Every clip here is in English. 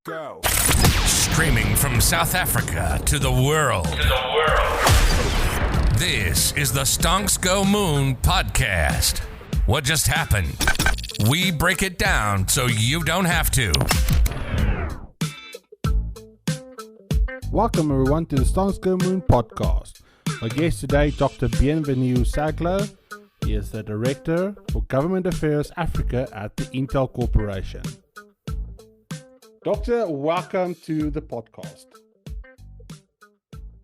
go. Streaming from South Africa to the world. This is the Stonks Go Moon podcast. What just happened? We break it down so you don't have to. Welcome everyone to the Stonks Go Moon podcast. Our guest today, Dr. Bienvenu Soglo. He is the Director for Government Affairs Africa at the Intel Corporation. Doctor, welcome to the podcast.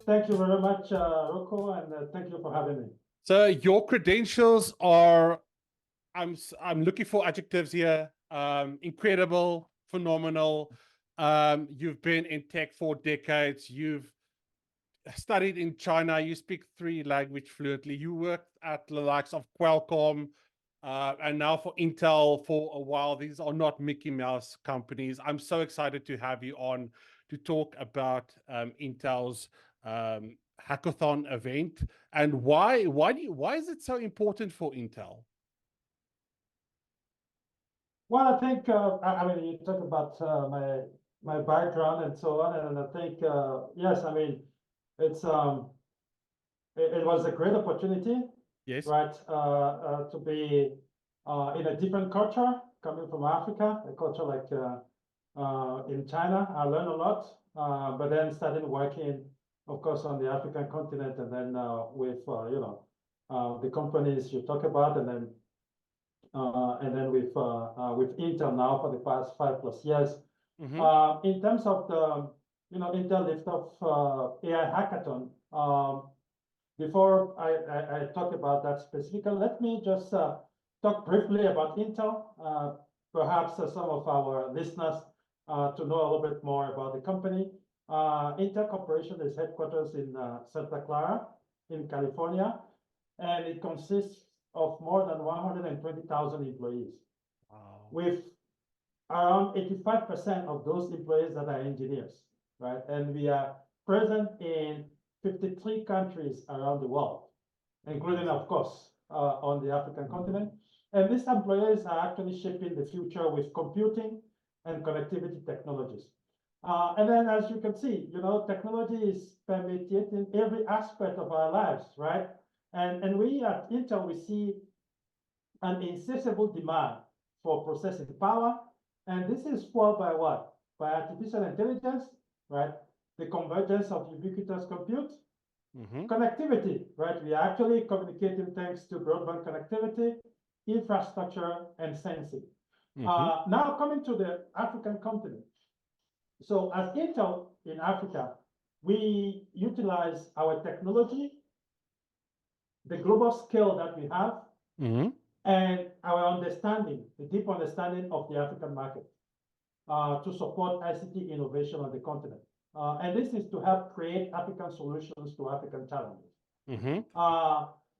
Thank you very much, Rocco, and thank you for having me. So your credentials are, I'm looking for adjectives here, incredible, phenomenal. You've been in tech for decades. You've studied in China. You speak 3 languages fluently. You worked at the likes of Qualcomm and now for Intel for a while. These are not Mickey Mouse companies. I'm so excited to have you on to talk about Intel's hackathon event and why is it so important for Intel? Well, I think I mean you talk about my background and so on, and I think yes, I mean it's it was a great opportunity, Yes, right? To be in a different culture, coming from Africa, a culture like in China. I learned a lot, but then started working, of course, on the African continent, and then with the companies you talk about, and then with Intel now for the past 5+ years. mm-hmm. In terms of the Intel Liftoff AI hackathon, before I talk about that specifically, let me just talk briefly about Intel. Perhaps some of our listeners to know a little bit more about the company. Intel Corporation is headquarters in Santa Clara in California, and it consists of more than 120,000 employees. Wow. With around 85% of those employees that are engineers, right? And we are present in 53 countries around the world, including, of course, on the African continent. And these employees are actually shaping the future with computing and connectivity technologies. And then, as you can see, technology is permeating every aspect of our lives, right? And we at Intel, we see an insatiable demand for processing power. And this is fueled by what? By artificial intelligence, right? The convergence of ubiquitous compute, connectivity, right? We are actually communicating thanks to broadband connectivity, infrastructure, and sensing. Now coming to the African continent. So as Intel in Africa, we utilize our technology, the global scale that we have, and our understanding, the deep understanding of the African market to support ICT innovation on the continent. And this is to help create African solutions to African challenges.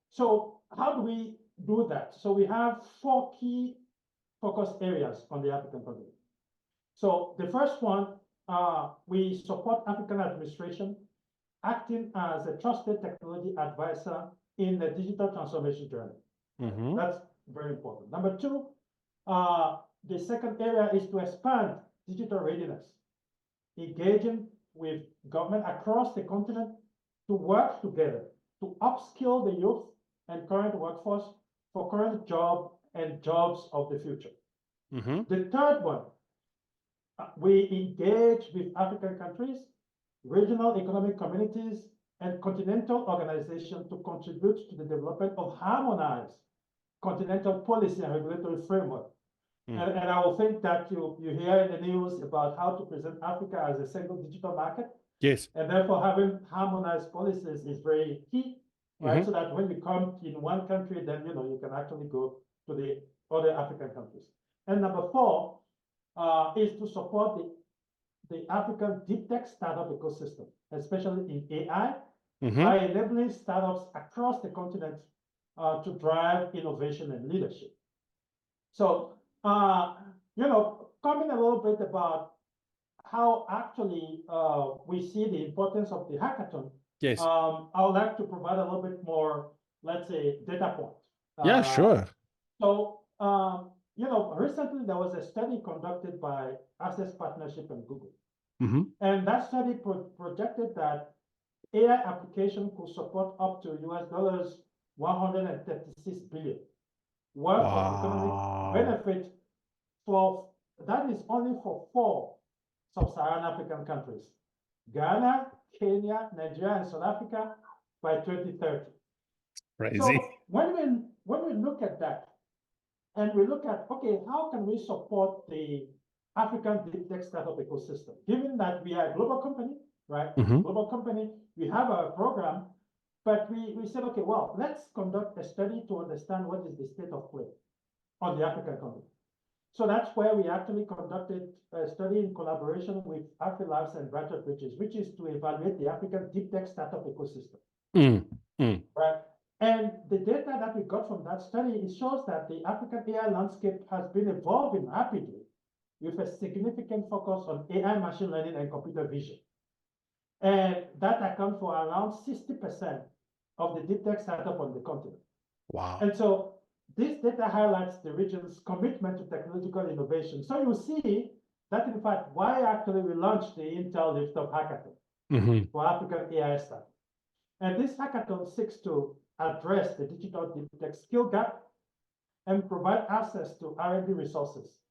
So how do we do that? So we have 4 key focus areas on the African continent. So the first one, we support African administration acting as a trusted technology advisor in the digital transformation journey. That's very important. Number 2, the second area is to expand digital readiness, engaging with government across the continent to work together to upskill the youth and current workforce for current job and jobs of the future. The third one, we engage with African countries, regional economic communities, and continental organizations to contribute to the development of harmonized continental policy and regulatory framework. And I will think that you hear in the news about how to present Africa as a single digital market. Yes. And therefore having harmonized policies is very key, right? So that when you come in one country, then you can actually go to the other African countries. And number 4 is to support the African deep tech startup ecosystem, especially in AI, by enabling startups across the continent to drive innovation and leadership. So, coming a little bit about how actually we see the importance of the hackathon. Yes. I would like to provide a little bit more, let's say, data points. Yeah, sure. So recently there was a study conducted by Access Partnership and Google. Mm-hmm. And that study projected that AI application could support up to US $136 billion worth of economic benefit that is only for 4 sub-Saharan African countries: Ghana, Kenya, Nigeria, and South Africa by 2030. Crazy. So when we look at that and we look at, okay, how can we support the African deep tech startup ecosystem, given that we are a global company, right? Mm-hmm. Global company, we have a program, but we said, okay, well, let's conduct a study to understand what is the state of play on the African continent. So that's where we actually conducted a study in collaboration with AfriLabs and Brighter Bridges, which is to evaluate the African deep tech startup ecosystem. Right? And the data that we got from that study, it shows that the African AI landscape has been evolving rapidly with a significant focus on AI, machine learning, and computer vision. And that accounts for around 60% of the deep tech startup on the continent. Wow. And so this data highlights the region's commitment to technological innovation. So you see that, in fact, why actually we launched the Intel Liftoff Hackathon for African AI startups. And this hackathon seeks to address the digital deep tech skill gap and provide access to R&D resources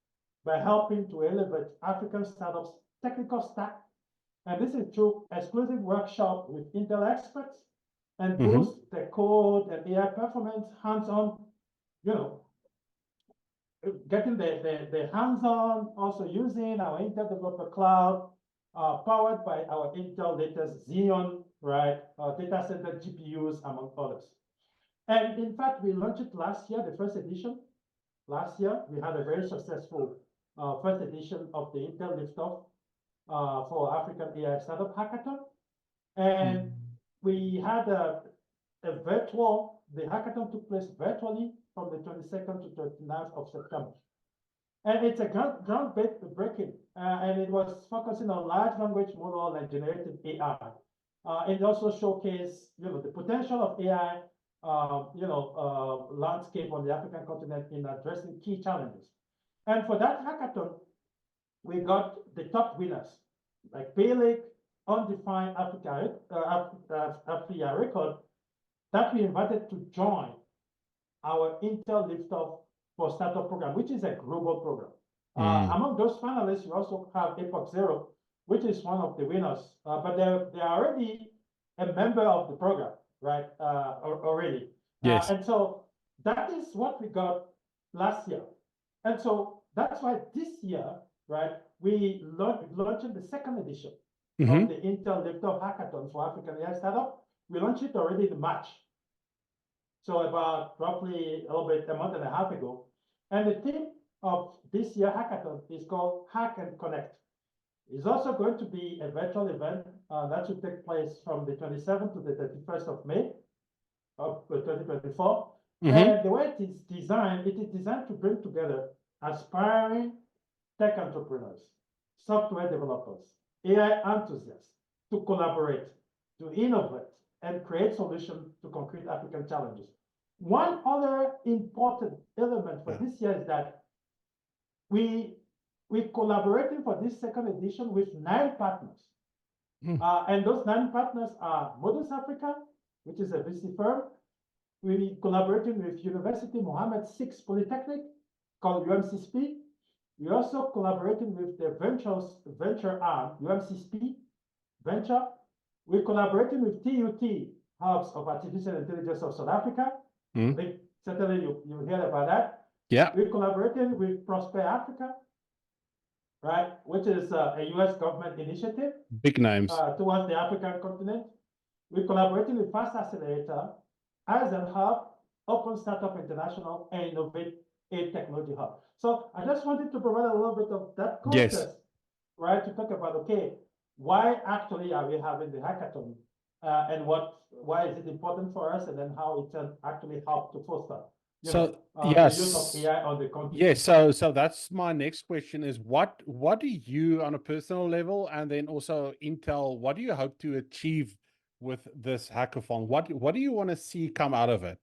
by helping to elevate African startups' technical stack. And this is through exclusive workshop with Intel experts and boost the code and AI performance, hands-on, getting the hands-on, also using our Intel Developer Cloud, powered by our Intel latest Xeon, right, data center GPUs, among others. And in fact, we launched it last year, the first edition. Last year, we had a very successful first edition of the Intel Liftoff for African AI Startup Hackathon. And we had the hackathon took place virtually from the 22nd to 29th of September. And it's a groundbreaking, and it was focusing on large language model and generative AI. It also showcased, the potential of AI, landscape on the African continent in addressing key challenges. And for that hackathon, we got the top winners, like Balik, Undefined Africa Record, that we invited to join our Intel Liftoff for Startup program, which is a global program. Among those finalists, we also have Epoch Zero, which is one of the winners, but they're already a member of the program, right? Already. Yes. And so that is what we got last year. And so that's why this year, right, we launched the second edition of the Intel Liftoff Hackathon for African AI Startup. We launched it already in March. So about roughly a month and a half ago. And the theme of this year hackathon is called Hack and Connect. It's also going to be a virtual event that should take place from the 27th to the 31st of May of 2024. And the way it is designed to bring together aspiring tech entrepreneurs, software developers, AI enthusiasts to collaborate, to innovate, and create solutions to concrete African challenges. One other important element for this year is that we're collaborating for this second edition with 9 partners. And those 9 partners are Modus Africa, which is a VC firm. We're collaborating with University Mohammed VI Polytechnic, called UMCSP. We're also collaborating with the venture arm, UMCSP Venture. We're collaborating with TUT, Hubs of Artificial Intelligence of South Africa. Certainly you hear about that. Yeah. We're collaborating with Prosper Africa, right, which is a US government initiative. Big names. Towards the African continent. We're collaborating with Fast Accelerator, Aizen Hub, Open Startup International, and Innovate A Technology Hub. So I just wanted to provide a little bit of that context, right, to talk about, okay, why actually are we having the hackathon, and why is it important for us, and then how it can actually help to foster the use of AI on the continent. Yes, so that's my next question is what do you on a personal level, and then also Intel, what do you hope to achieve with this hackathon? What do you want to see come out of it?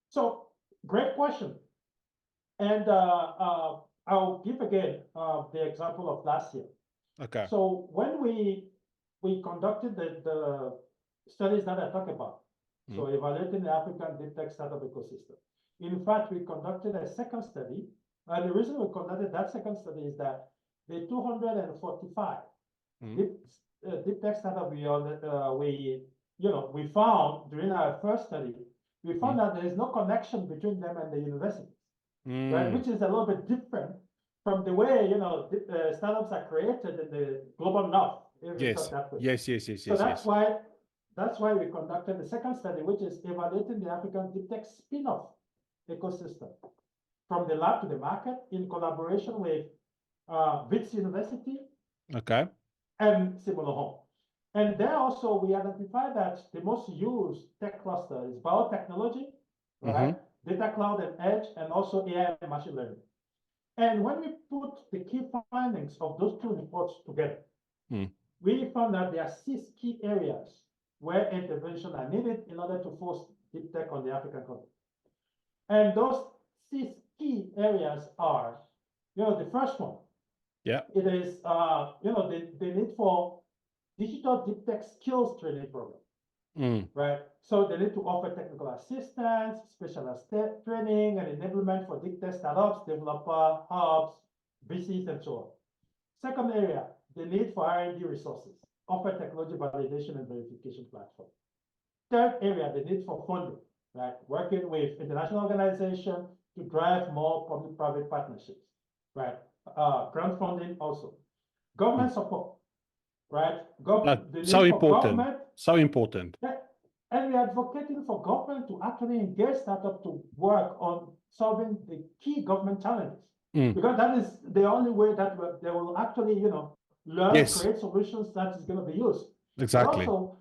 So great question. And I'll give again the example of last year. Okay. So when we conducted the studies that I talked about, so evaluating the African deep tech startup ecosystem. In fact, we conducted a second study, and the reason we conducted that second study is that the 245 deep tech startup we found during our first study, we found that there is no connection between them and the university, right? Which is a little bit different from the way startups are created in the global north. Yes. So that's why we conducted the second study, which is evaluating the African deep tech spin-off ecosystem from the lab to the market in collaboration with Wits University, okay, and similar home. And there also we identified that the most used tech cluster is biotechnology, right? Data cloud and edge, and also AI and machine learning. And when we put the key findings of those two reports together, we found that there are 6 key areas where intervention are needed in order to force deep tech on the African continent. And those 6 key areas are, the first one. Yeah. It is, the need for digital deep tech skills training program, right? So they need to offer technical assistance, specialized training, and enablement for deep tech startups, developer hubs, VCs, and so on. Second area, the need for R&D resources, offer technology validation and verification platform. Third area, the need for funding, right? Working with international organizations to drive more public-private partnerships, right? Grant funding also. Government support, right? So important. So important. And we're advocating for government to actually engage startups to work on solving the key government challenges. Because that is the only way that they will actually, learn, create solutions that is going to be used. Exactly. But also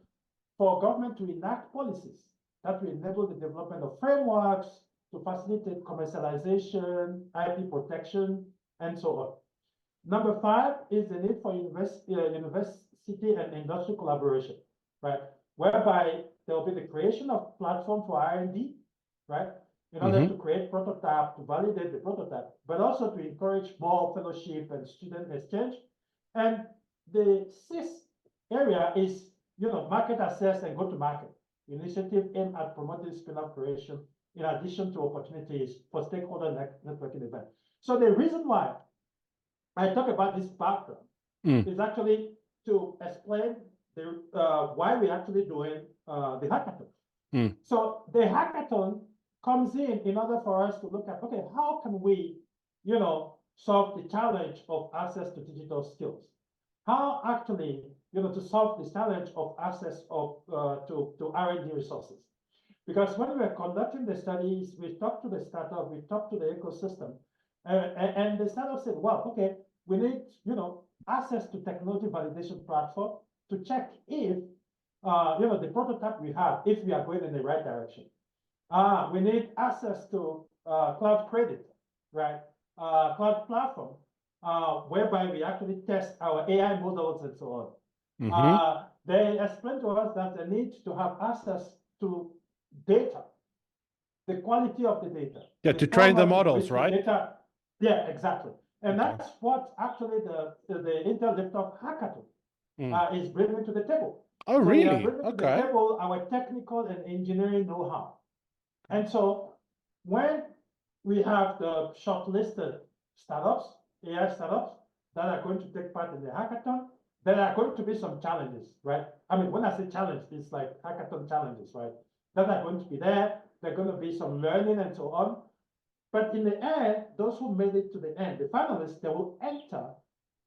for government to enact policies that will enable the development of frameworks to facilitate commercialization, IP protection, and so on. Number 5 is the need for university and industry collaboration, right? Whereby there will be the creation of platform for R&D, right? In order to create prototype, to validate the prototype, but also to encourage more fellowship and student exchange. And the 6th area is, market access and go-to-market initiative aimed at promoting spin-off creation in addition to opportunities for stakeholder networking events. So the reason why I talk about this background is actually to explain why we're actually doing the hackathon. So the hackathon comes in order for us to look at, okay, how can we, solve the challenge of access to digital skills? How actually, to solve this challenge of access to R&D resources? Because when we're conducting the studies, we talk to the startup, we talk to the ecosystem, and the startup said, well, okay, we need, access to technology validation platform to check if, the prototype we have, if we are going in the right direction. We need access to cloud credit, right? Cloud platform, whereby we actually test our AI models and so on. They explained to us that they need to have access to data, the quality of the data. Yeah, to train the models, right? Data. Yeah, exactly. And that's what actually the Intel Liftoff hackathon is bringing to the table. Oh, so really? We are bringing to the table our technical and engineering know-how. And so when we have the shortlisted startups, AI startups, that are going to take part in the hackathon, there are going to be some challenges, right? I mean, when I say challenge, it's like hackathon challenges, right? That are going to be there. There are going to be some learning and so on. But in the end, those who made it to the end, the finalists, they will enter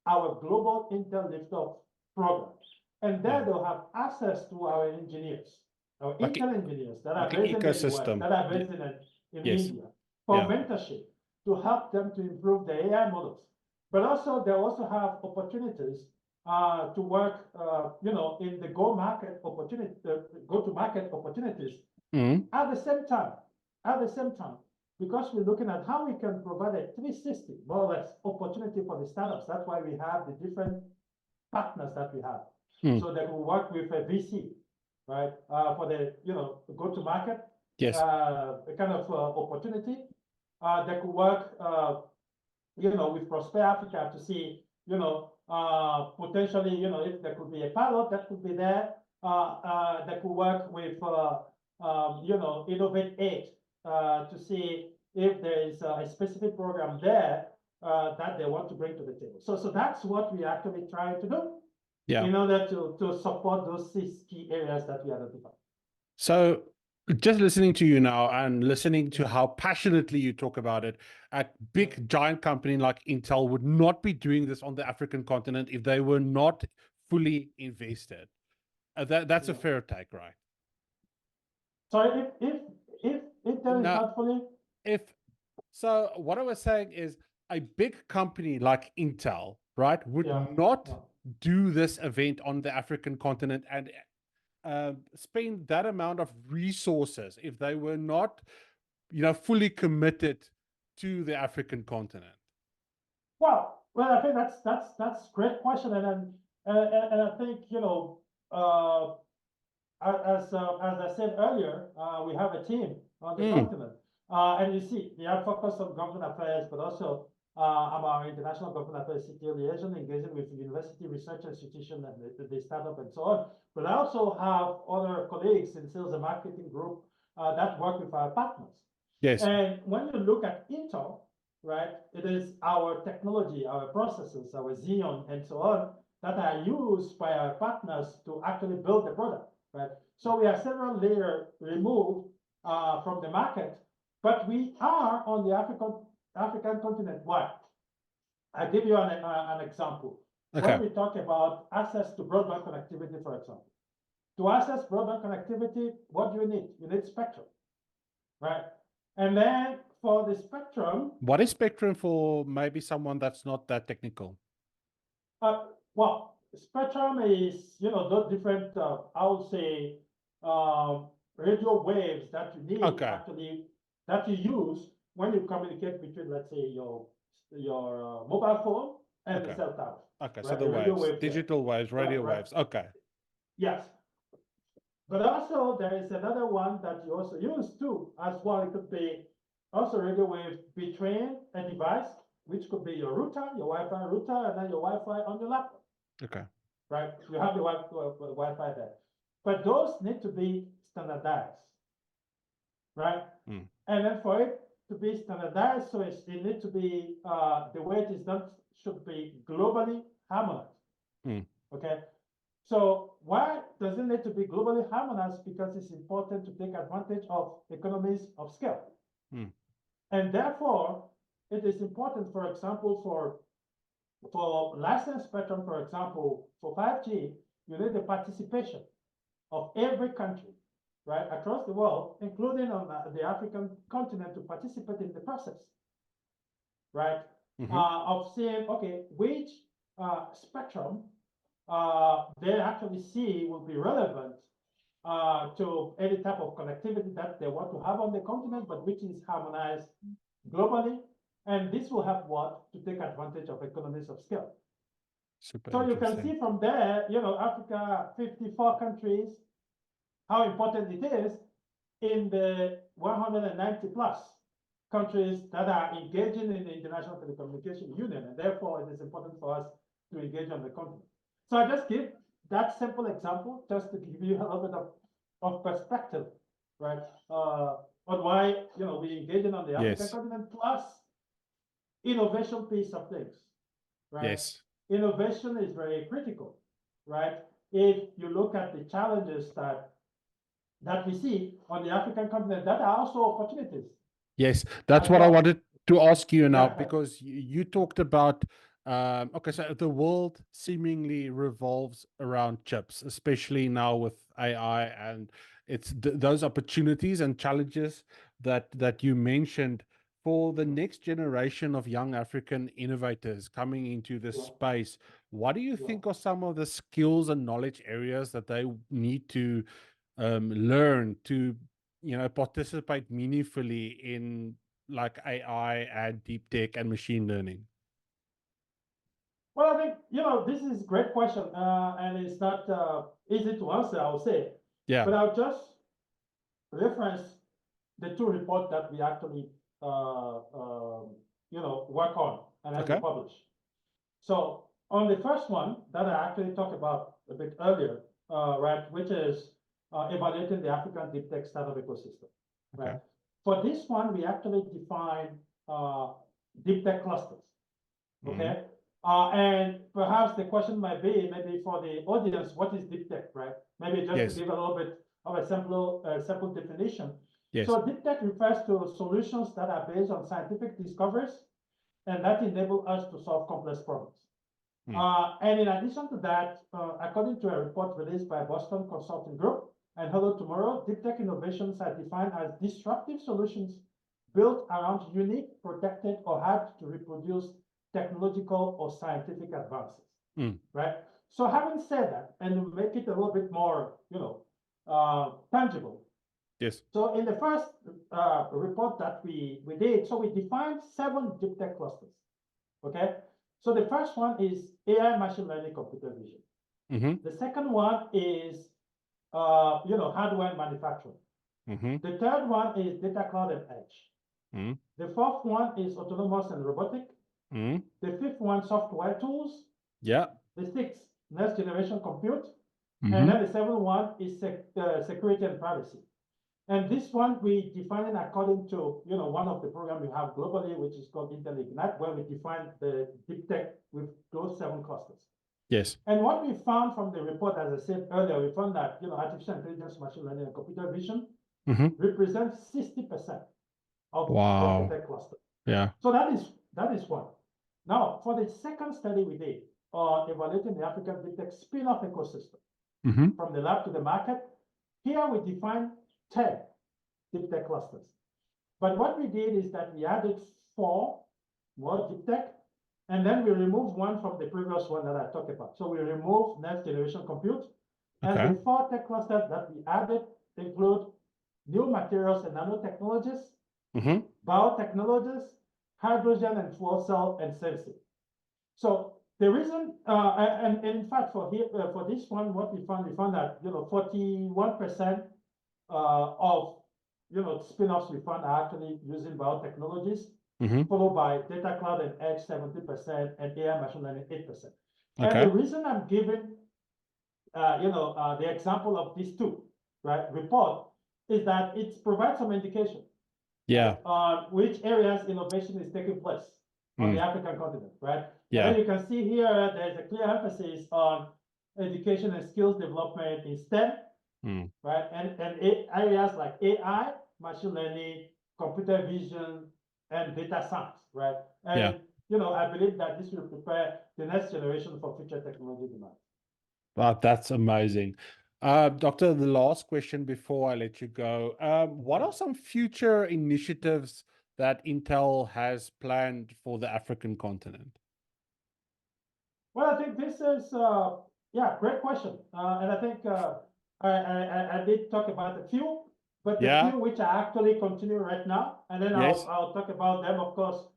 our global Intel Liftoff program. And there they'll have access to our engineers, our Intel engineers that are based in the US, that are based in India, for mentorship, to help them to improve the AI models. But also, they also have opportunities to work, in the go-to-market opportunities. At the same time, because we're looking at how we can provide a 360, more or less, opportunity for the startups. That's why we have the different partners that we have. So they will work with a VC, right, for the, go-to-market kind of opportunity. that could work, with Prosper Africa to see, potentially, if there could be a pilot that could be there, that could work with, Innovate 8 to see if there is a specific program there that they want to bring to the table. So that's what we actually try to do in order to support those 6 key areas that we identified. So just listening to you now and listening to how passionately you talk about it, a big giant company like Intel would not be doing this on the African continent if they were not fully invested. That's a fair take, right? So if Intel is not fully, so what I was saying is a big company like Intel, right, would not do this event on the African continent and spend that amount of resources if they were not, fully committed to the African continent. Well, I think that's a great question, and I think as I said earlier, we have a team on the continent, and you see we are focused on government affairs, but also our international government affairs city liaison, engaging with university research institutions and the startup and so on. But I also have other colleagues in sales and marketing group that work with our partners. Yes. And when you look at Intel, right, it is our technology, our processes, our Xeon, and so on that are used by our partners to actually build the product, right? So we are several layers removed from the market, but we are on the African continent. Why? I'll give you an example. Okay. When we talk about access to broadband connectivity, for example, to access broadband connectivity, what do you need? You need spectrum, right? And then for the spectrum, what is spectrum for maybe someone that's not that technical? Well, spectrum is, those different, I would say, radio waves that you need actually, that you use when you communicate between, let's say, your mobile phone and the cell tower. Okay, right? so the waves, digital waves, radio waves. Okay. Yes. But also there is another one that you also use too, as well. It could be also radio wave between a device, which could be your router, your Wi-Fi router, and then your Wi-Fi on your laptop. Okay. Right? You have the Wi-Fi there. But those need to be standardized. Right? And then for it to be standardized, so it needs to be, the way it is done should be globally harmonized. Okay? So why does it need to be globally harmonized? Because it's important to take advantage of economies of scale. And therefore, it is important, for example, for licensed spectrum, for example, for 5G, you need the participation of every country, right, across the world, including on the African continent, to participate in the process, right, of seeing, okay, which spectrum they actually see will be relevant to any type of connectivity that they want to have on the continent, but which is harmonized globally. And this will have what? To take advantage of economies of scale. So you can see from there, Africa, 54 countries, how important it is in the 190 plus countries that are engaging in the International Telecommunication Union. And therefore, it is important for us to engage on the continent. So I just give that simple example just to give you a little bit of perspective, right? On why, we engaging on the African continent, plus innovation piece of things, right? Yes. Innovation is very critical, right? If you look at the challenges that we see on the African continent, that are also opportunities. Yes, that's what I wanted to ask you now, because you talked about, okay, so the world seemingly revolves around chips, especially now with AI, and it's those opportunities and challenges that you mentioned for the next generation of young African innovators coming into this space. What do you think are some of the skills and knowledge areas that they need to learn to, participate meaningfully in like AI and deep tech and machine learning? Well, I think, this is a great question, and it's not easy to answer, I would say. Yeah. But I'll just reference the two reports that we actually work on and then we Okay. publish. So on the first one that I actually talked about a bit earlier, right, which is evaluating the African deep tech startup ecosystem, right? Okay. For this one, we actually define deep tech clusters, okay? And perhaps the question might be, maybe for the audience, what is deep tech, right? Maybe just Yes. to give a little bit of a simple definition. Yes. So deep tech refers to solutions that are based on scientific discoveries and that enable us to solve complex problems. And in addition to that, according to a report released by Boston Consulting Group and Hello Tomorrow, deep tech innovations are defined as disruptive solutions built around unique, protected, or hard to reproduce technological or scientific advances, right? So having said that, and to make it a little bit more, tangible. Yes. So in the first report that we did, so we defined 7 deep tech clusters, okay? So the first one is AI, machine learning, computer vision. The second one is, hardware manufacturing. The third one is data cloud and edge. The fourth one is autonomous and robotic. The fifth one, software tools. Yeah. The sixth, next generation compute. And then the seventh one is security and privacy. And this one we define it according to, one of the programs we have globally, which is called Intel Ignite, where we define the deep tech with those 7 clusters. Yes. And what we found from the report, as I said earlier, we found that, artificial intelligence, machine learning, and computer vision represents 60% of the deep tech cluster. Yeah. So that is one. Now, for the second study we did, evaluating the African deep tech spin-off ecosystem from the lab to the market, here we define 10 deep tech clusters. But what we did is that we added 4 more deep tech, and then we removed one from the previous one that I talked about. So we removed next generation compute, and the 4 tech clusters that we added include new materials and nanotechnologies, biotechnologies, hydrogen and fuel cell, and sensing. So the reason, and in fact, for this one, what we found that 41% of spin-offs we found are actually using biotechnologies, followed by data cloud and edge 70%, and AI machine learning 8%. And the reason I'm giving the example of these 2 report is that it provides some indication on which areas innovation is taking place on the African continent, right? And then you can see here there's a clear emphasis on education and skills development in STEM, right? And areas like AI, machine learning, computer vision, and data science, right? And I believe that this will prepare the next generation for future technology demand. Wow, that's amazing. Doctor, the last question before I let you go. What are some future initiatives that Intel has planned for the African continent? Well, I think this is, great question. And I think I did talk about a few, but the few which are actually continuing right now, and then I'll talk about them. Of course,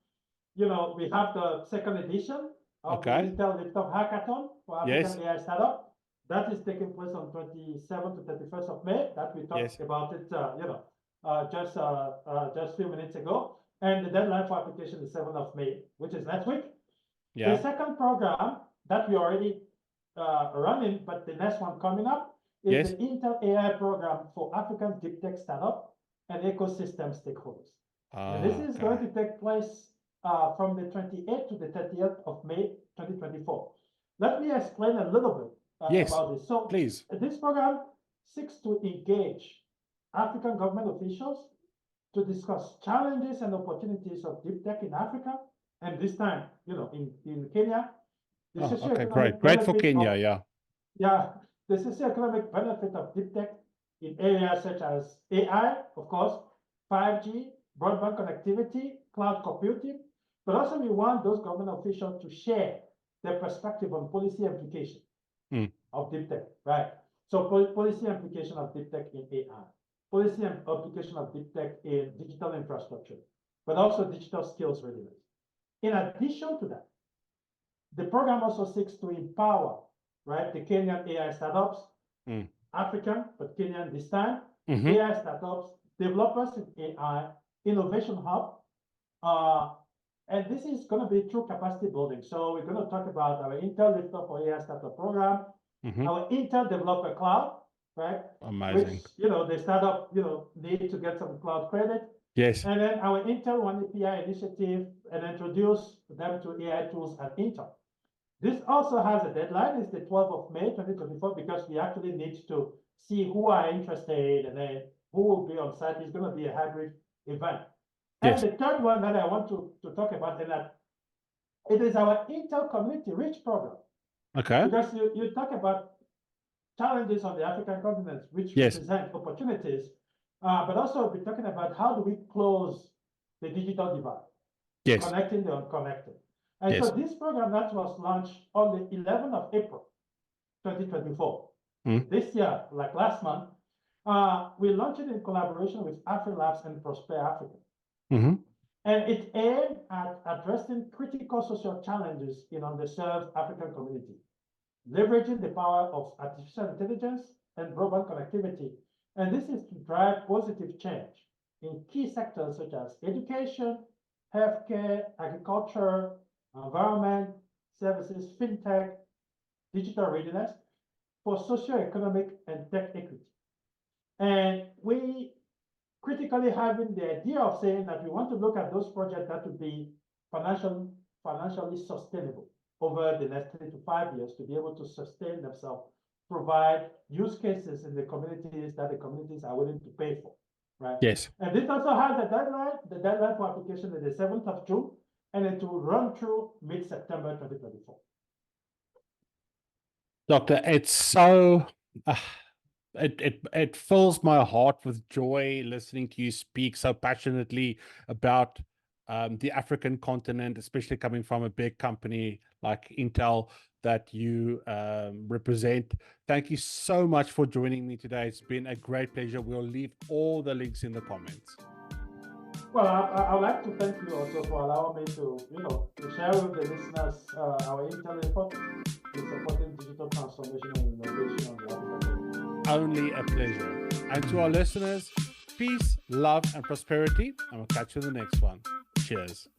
we have the second edition of the Intel Liftoff Hackathon for African AI startup. That is taking place on 27th to 31st of May. That we talked about it, just a few minutes ago. And the deadline for application is 7th of May, which is next week. The second program that we already running, but the next one coming up is the Intel AI program for African deep tech startup and ecosystem stakeholders. And this is going to take place from the 28th to the 30th of May, 2024. Let me explain a little bit about this. So please. This program seeks to engage African government officials to discuss challenges and opportunities of deep tech in Africa, and this time, in Kenya. Great for Kenya, the socioeconomic benefit of deep tech in areas such as AI, of course, 5G, broadband connectivity, cloud computing, but also we want those government officials to share their perspective on policy implication of deep tech, right? So policy implication of deep tech in AI, policy application of deep tech in digital infrastructure, but also digital skills readiness. In addition to that, the program also seeks to empower, right, the Kenyan AI startups, African, but Kenyan this time, AI startups, developers in AI, innovation hub, And this is going to be through capacity building. So we're going to talk about our Intel Liftoff for AI Startup Program, our Intel Developer Cloud, right? Amazing. Which, the startup, need to get some cloud credit. Yes. And then our Intel One API initiative and introduce them to AI tools at Intel. This also has a deadline. It's the 12th of May, 2024, because we actually need to see who are interested and then who will be on site. It's going to be a hybrid event. Yes. And the third one that I want to talk about is that it is our Intel Community Reach program. Okay. Because you talk about challenges on the African continent, which represent opportunities, but also we're talking about how do we close the digital divide, connecting the unconnected. And so this program that was launched on the 11th of April, 2024, this year, like last month, we launched it in collaboration with AfriLabs and Prosper Africa. And it aimed at addressing critical social challenges in underserved African communities, leveraging the power of artificial intelligence and broadband connectivity. And this is to drive positive change in key sectors such as education, healthcare, agriculture, environment, services, fintech, digital readiness for socioeconomic and tech equity. And we critically having the idea of saying that we want to look at those projects that would be financially sustainable over the next 3 to 5 years to be able to sustain themselves, provide use cases in the communities that the communities are willing to pay for, right? Yes. And this also has a deadline. The deadline for application is the 7th of June, and it will run through mid-September 2024. Doctor, it's so... It fills my heart with joy listening to you speak so passionately about the African continent, especially coming from a big company like Intel that you represent. Thank you so much for joining me today. It's been a great pleasure. We'll leave all the links in the comments. Well, I would like to thank you also for allowing me to, to share with the listeners our Intel Liftoff in supporting digital transformation and innovation on the African continent. Only a pleasure. And to our listeners, peace, love, and prosperity. And we'll catch you in the next one. Cheers.